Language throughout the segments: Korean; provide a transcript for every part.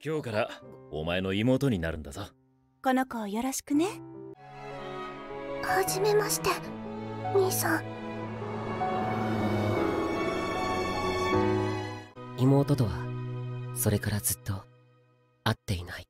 今日からお前の妹になるんだぞ。この子をよろしくね。はじめまして、兄さん。妹とはそれからずっと会っていない。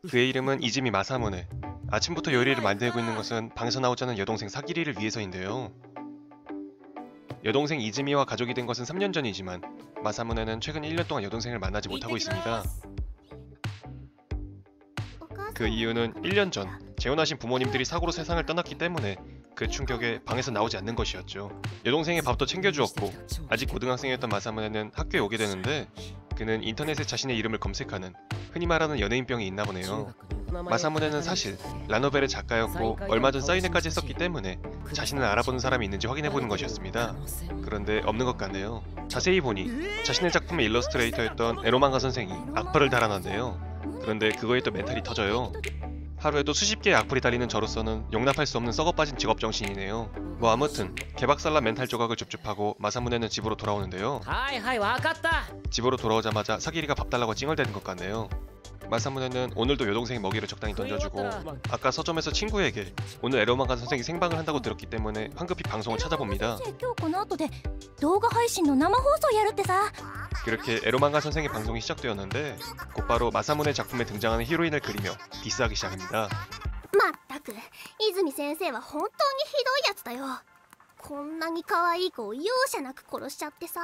그의 이름은 이즈미 마사무네. 아침부터 요리를 만들고 있는 것은 방에서 나오지 않은 여동생 사기리를 위해서인데요. 여동생 이즈미와 가족이 된 것은 3년 전이지만 마사무네는 최근 1년 동안 여동생을 만나지 못하고 있습니다. 그 이유는 1년 전 재혼하신 부모님들이 사고로 세상을 떠났기 때문에 그 충격에 방에서 나오지 않는 것이었죠. 여동생의 밥도 챙겨주었고 아직 고등학생이었던 마사무네는 학교에 오게 되는데 그는 인터넷에 자신의 이름을 검색하는 흔히 말하는 연예인병이 있나 보네요. 마사무네는 사실 라노벨의 작가였고 얼마 전 사인회까지 했었기 때문에 자신을 알아보는 사람이 있는지 확인해보는 것이었습니다. 그런데 없는 것 같네요. 자세히 보니 자신의 작품의 일러스트레이터였던 에로망가 선생이 악플을 달아놨네요. 그런데 그거에 또 멘탈이 터져요. 하루에도 수십 개의 악플이 달리는 저로서는 용납할 수 없는 썩어빠진 직업정신이네요. 뭐 아무튼 개박살난 멘탈 조각을 줍줍하고 마사무네는 집으로 돌아오는데요. 집으로 돌아오자마자 사기리가 밥 달라고 찡얼대는 것 같네요. 마사무네는 오늘도 여동생이 먹이를 적당히 던져주고 아까 서점에서 친구에게 오늘 에로망가 선생이 생방을 한다고 들었기 때문에 황급히 방송을 찾아봅니다. 그렇게 에로망가 선생의 방송이 시작되었는데 곧바로 마사무네 작품에 등장하는 히로인을 그리며 디스하기 시작합니다. まったく、泉先生は本当にひどいやつだよ。こんなに可愛い子を容赦なく殺しちゃってさ。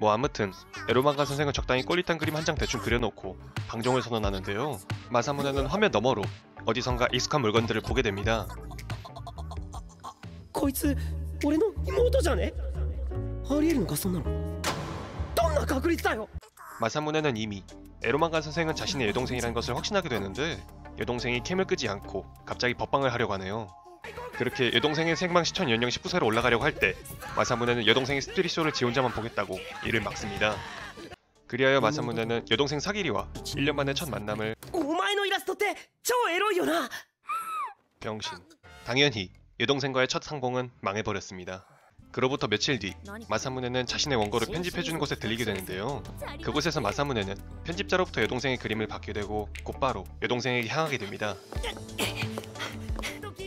뭐 아무튼 에로망가 선생은 적당히 꼴릿한 그림 한 장 대충 그려놓고 방종을 선언하는데요. 마사무네는 화면 너머로 어디선가 익숙한 물건들을 보게 됩니다. こいつ俺の妹じゃね？ありえるのかそんなの？どんな確率だよ？ 마사무네는 이미 에로망가 선생은 자신의 여동생이라는 것을 확신하게 되는데 여동생이 캠을 끄지 않고 갑자기 법방을 하려고 하네요. 그렇게 여동생의 생방 시청 연령 19세로 올라가려고 할 때 마사무네는 여동생의 스트릿쇼를 지 혼자만 보겠다고 이를 막습니다. 그리하여 마사무네는 여동생 사기리와 1년 만에 첫 만남을 병신. 당연히 여동생과의 첫 상봉은 망해버렸습니다. 그로부터 며칠 뒤 마사무네는 자신의 원고를 편집해주는 곳에 들리게 되는데요. 그곳에서 마사무네는 편집자로부터 여동생의 그림을 받게 되고 곧바로 여동생에게 향하게 됩니다.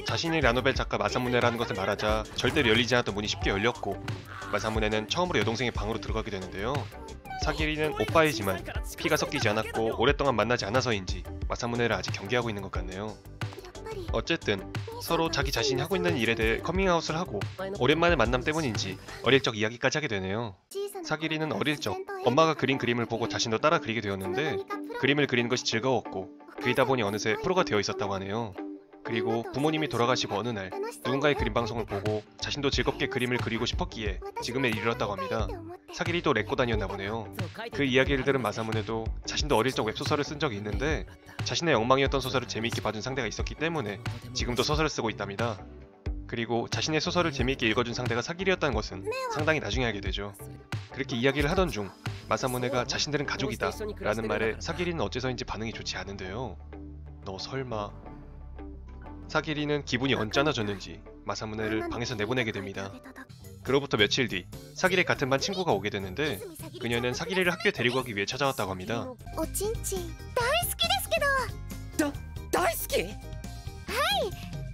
자신이 라노벨 작가 마사무네라는 것을 말하자 절대로 열리지 않았던 문이 쉽게 열렸고 마사무네는 처음으로 여동생의 방으로 들어가게 되는데요. 사기리는 오빠이지만 피가 섞이지 않았고 오랫동안 만나지 않아서인지 마사무네를 아직 경계하고 있는 것 같네요. 어쨌든 서로 자기 자신이 하고 있는 일에 대해 커밍아웃을 하고 오랜만에 만남 때문인지 어릴 적 이야기까지 하게 되네요. 사기리는 어릴 적 엄마가 그린 그림을 보고 자신도 따라 그리게 되었는데 그림을 그리는 것이 즐거웠고 그리다 보니 어느새 프로가 되어 있었다고 하네요. 그리고 부모님이 돌아가시고 어느 날 누군가의 그림 방송을 보고 자신도 즐겁게 그림을 그리고 싶었기에 지금에 이르렀다고 합니다. 사기리도 렉고단이었나 보네요. 그 이야기를 들은 마사무네도 자신도 어릴 적 웹소설을 쓴 적이 있는데 자신의 엉망이었던 소설을 재미있게 봐준 상대가 있었기 때문에 지금도 소설을 쓰고 있답니다. 그리고 자신의 소설을 재미있게 읽어준 상대가 사기리였다는 것은 상당히 나중에 알게 되죠. 그렇게 이야기를 하던 중 마사무네가 자신들은 가족이다 라는 말에 사기리는 어째서인지 반응이 좋지 않은데요. 너 설마... 사기리는 기분이 언짢아졌는지 마사무네를 방에서 내보내게 됩니다. 그로부터 며칠 뒤 사기리 같은 반 친구가 오게 되는데 그녀는 사기리를 학교에 데리고 가기 위해 찾아왔다고 합니다. 오친친, 大好きですけど。はい、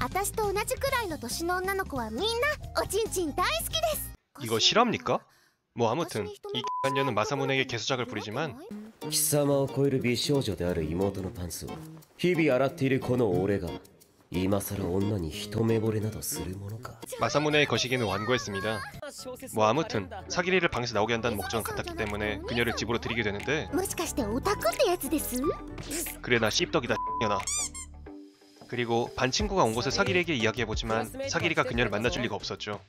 私と同じくらいの年の女の子はみんなおちんちん大好きです。 이거 실화입니까? 뭐 아무튼 이 X년은 마사무네에게 개수작을 부리지만 貴様を超える美少女である妹のパンツを日々洗っているこの俺が今更女に一目惚れなどするものか. 마사무네의 거시기는 완고했습니다. 뭐 아무튼 사기리를 방에서 나오게 한다는 목적은 같았기 때문에 그녀를 집으로 들이게 되는데 그래 나 씹덕이다 X년아. 그리고 반 친구가 온 곳을 사기리에게 이야기해보지만 사기리가 그녀를 만나줄 리가 없었죠.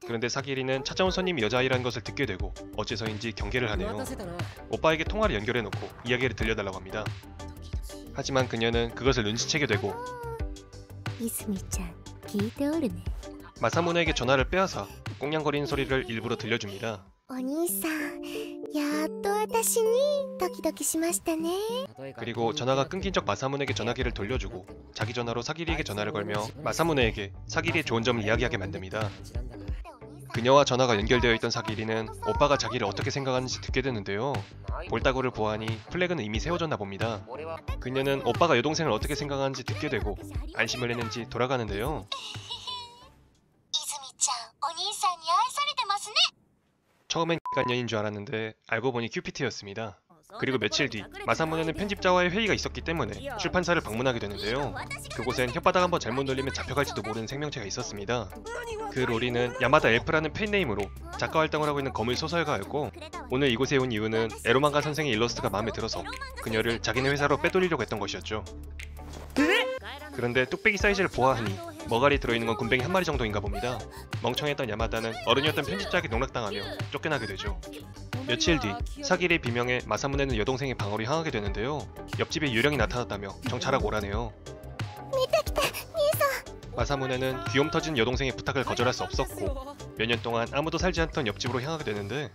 그런데 사기리는 찾아온 손님이 여자아이라는 것을 듣게 되고 어째서인지 경계를 하네요. 오빠에게 통화를 연결해놓고 이야기를 들려달라고 합니다. 하지만 그녀는 그것을 눈치채게 되고 마사무네에게 전화를 빼앗아 꽁냥거리는 소리를 일부러 들려줍니다. 그리고 전화가 끊긴 적 마사무네에게 전화기를 돌려주고 자기 전화로 사기리에게 전화를 걸며 마사무네에게 사기리의 좋은 점을 이야기하게 만듭니다. 그녀와 전화가 연결되어 있던 사기리는 오빠가 자기를 어떻게 생각하는지 듣게 되는데요. 볼따구를 보아하니 플래그는 이미 세워졌나 봅니다. 그녀는 오빠가 여동생을 어떻게 생각하는지 듣게 되고 안심을 했는지 돌아가는데요. 처음엔 X간년인 줄 알았는데 알고 보니 큐피트였습니다. 그리고 며칠 뒤 마사무네는 편집자와의 회의가 있었기 때문에 출판사를 방문하게 되는데요. 그곳엔 혓바닥 한번 잘못 눌리면 잡혀갈지도 모르는 생명체가 있었습니다. 그 로리는 야마다 엘프라는 팬네임으로 작가 활동을 하고 있는 거물 소설가였고 오늘 이곳에 온 이유는 에로망가 선생의 일러스트가 마음에 들어서 그녀를 자기네 회사로 빼돌리려고 했던 것이었죠. 그런데 뚝배기 사이즈를 보아하니 머가리 들어있는 건 굼벵이 한 마리 정도인가 봅니다. 멍청했던 야마다는 어른이었던 편집자에게 농락당하며 쫓겨나게 되죠. 며칠 뒤 사기리 비명에 마사무네는 여동생의 방으로 향하게 되는데요. 옆집에 유령이 나타났다며 정찰하고 오라네요. 마사무네는 귀염 터진 여동생의 부탁을 거절할 수 없었고 몇 년 동안 아무도 살지 않던 옆집으로 향하게 되는데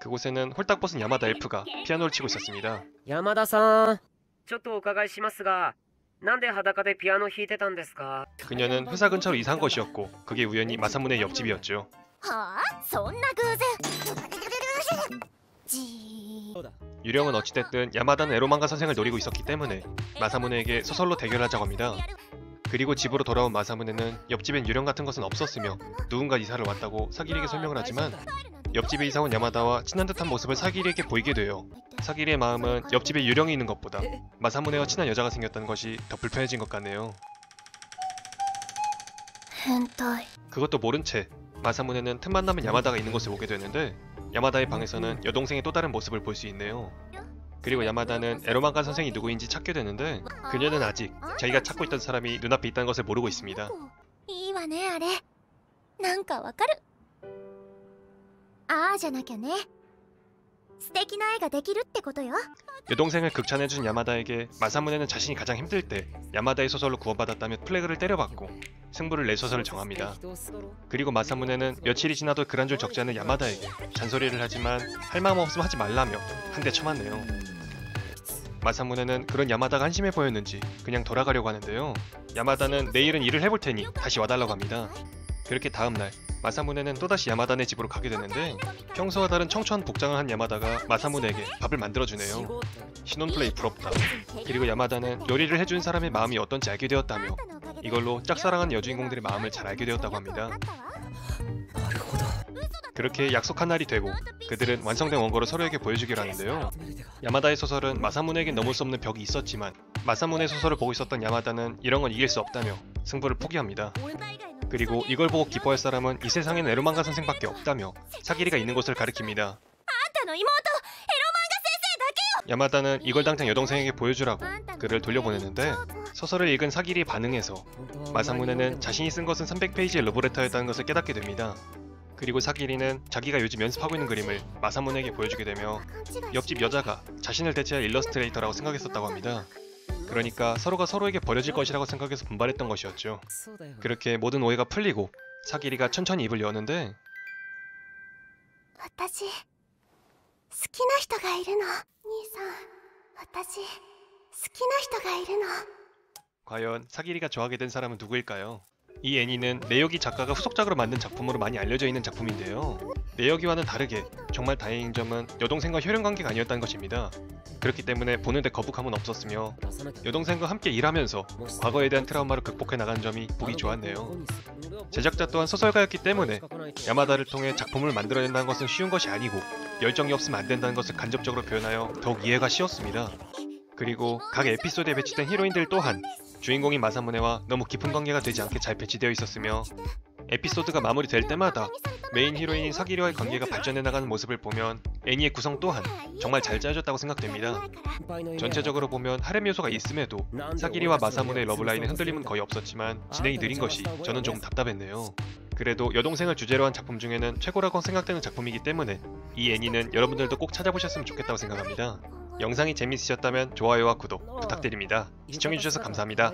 그곳에는 홀딱 벗은 야마다 엘프가 피아노를 치고 있었습니다. 山田さん、ちょっとお伺いしますが、なんで裸でピアノ弾いてたんですか? 그녀는 회사 근처로 이사한 것이었고 그게 우연히 마사무네의 옆집이었죠. はあ、そんな偶然。じー。 유령은 어찌됐든 야마다는 에로망가 선생을 노리고 있었기 때문에 마사무네에게 소설로 대결하자고 합니다. 그리고 집으로 돌아온 마사무네는 옆집엔 유령 같은 것은 없었으며 누군가 이사를 왔다고 사기리에게 설명을 하지만 옆집에 이사온 야마다와 친한 듯한 모습을 사기리에게 보이게 돼요. 사기리의 마음은 옆집에 유령이 있는 것보다 마사무네와 친한 여자가 생겼다는 것이 더 불편해진 것 같네요. 그것도 모른 채 마사무네는 틈만 나면 야마다가 있는 곳에 오게 되는데 야마다의 방에서는 여동생의 또 다른 모습을 볼 수 있네요. 그리고 야마다는 에로망가 선생이 누구인지 찾게 되는데 그녀는 아직 자기가 찾고 있던 사람이 눈앞에 있다는 것을 모르고 있습니다. いいわねあれ。なんかわかる。ああじゃなきゃね。素敵な絵ができるってことよ。 여동생을 극찬해준 야마다에게 마사무네는 자신이 가장 힘들 때 야마다의 소설로 구원받았다며 플래그를 때려받고 승부를 낼 소설을 정합니다. 그리고 마사무네는 며칠이 지나도 그런 줄 적지 않은 야마다에게 잔소리를 하지만 할 마음 없으면 하지 말라며 한 대 쳐맞네요. 마사무네는 그런 야마다가 한심해 보였는지 그냥 돌아가려고 하는데요. 야마다는 내일은 일을 해볼 테니 다시 와달라고 합니다. 그렇게 다음날 마사무네는 또다시 야마다네 집으로 가게 되는데 평소와 다른 청초한 복장을 한 야마다가 마사무네에게 밥을 만들어주네요. 신혼플레이 부럽다. 그리고 야마다는 요리를 해준 사람의 마음이 어떤지 알게 되었다며 이걸로 짝사랑하는 여주인공들의 마음을 잘 알게 되었다고 합니다. 그렇게 약속한 날이 되고 그들은 완성된 원고를 서로에게 보여주기로 하는데요. 야마다의 소설은 마사무네에겐 넘을 수 없는 벽이 있었지만 마사무네 소설을 보고 있었던 야마다는 이런 건 이길 수 없다며 승부를 포기합니다. 그리고 이걸 보고 기뻐할 사람은 이 세상에는 에로망가 선생밖에 없다며 사기리가 있는 곳을 가리킵니다. 야마다는 이걸 당장 여동생에게 보여주라고 그를 돌려보내는데 소설을 읽은 사기리의 반응에서 마사무네는 자신이 쓴 것은 300페이지의 러브레터였다는 것을 깨닫게 됩니다. 그리고 사기리는 자기가 요즘 연습하고 있는 그림을 마사무네에게 보여주게 되며 옆집 여자가 자신을 대체할 일러스트레이터라고 생각했었다고 합니다. 그러니까 서로가 서로에게 버려질 것이라고 생각해서 분발했던 것이었죠. 그렇게 모든 오해가 풀리고 사기리가 천천히 입을 여는데 私好きな人がいるの。兄さん、私好きな人がいるの。 과연 사기리가 좋아하게 된 사람은 누구일까요? 이 애니는 내역이 작가가 후속작으로 만든 작품으로 많이 알려져 있는 작품인데요. 내역이와는 다르게 정말 다행인 점은 여동생과 혈연관계가 아니었다는 것입니다. 그렇기 때문에 보는데 거북함은 없었으며 여동생과 함께 일하면서 과거에 대한 트라우마를 극복해 나간 점이 보기 좋았네요. 제작자 또한 소설가였기 때문에 야마다를 통해 작품을 만들어낸다는 것은 쉬운 것이 아니고 열정이 없으면 안 된다는 것을 간접적으로 표현하여 더욱 이해가 쉬웠습니다. 그리고 각 에피소드에 배치된 히로인들 또한 주인공인 마사무네와 너무 깊은 관계가 되지 않게 잘 배치되어 있었으며 에피소드가 마무리될 때마다 메인 히로인인 사기리와의 관계가 발전해 나가는 모습을 보면 애니의 구성 또한 정말 잘 짜여졌다고 생각됩니다. 전체적으로 보면 하렘 요소가 있음에도 사기리와 마사무네의 러브라인의 흔들림은 거의 없었지만 진행이 느린 것이 저는 조금 답답했네요. 그래도 여동생을 주제로 한 작품 중에는 최고라고 생각되는 작품이기 때문에 이 애니는 여러분들도 꼭 찾아보셨으면 좋겠다고 생각합니다. 영상이 재밌으셨다면 좋아요와 구독 부탁드립니다. 시청해주셔서 감사합니다.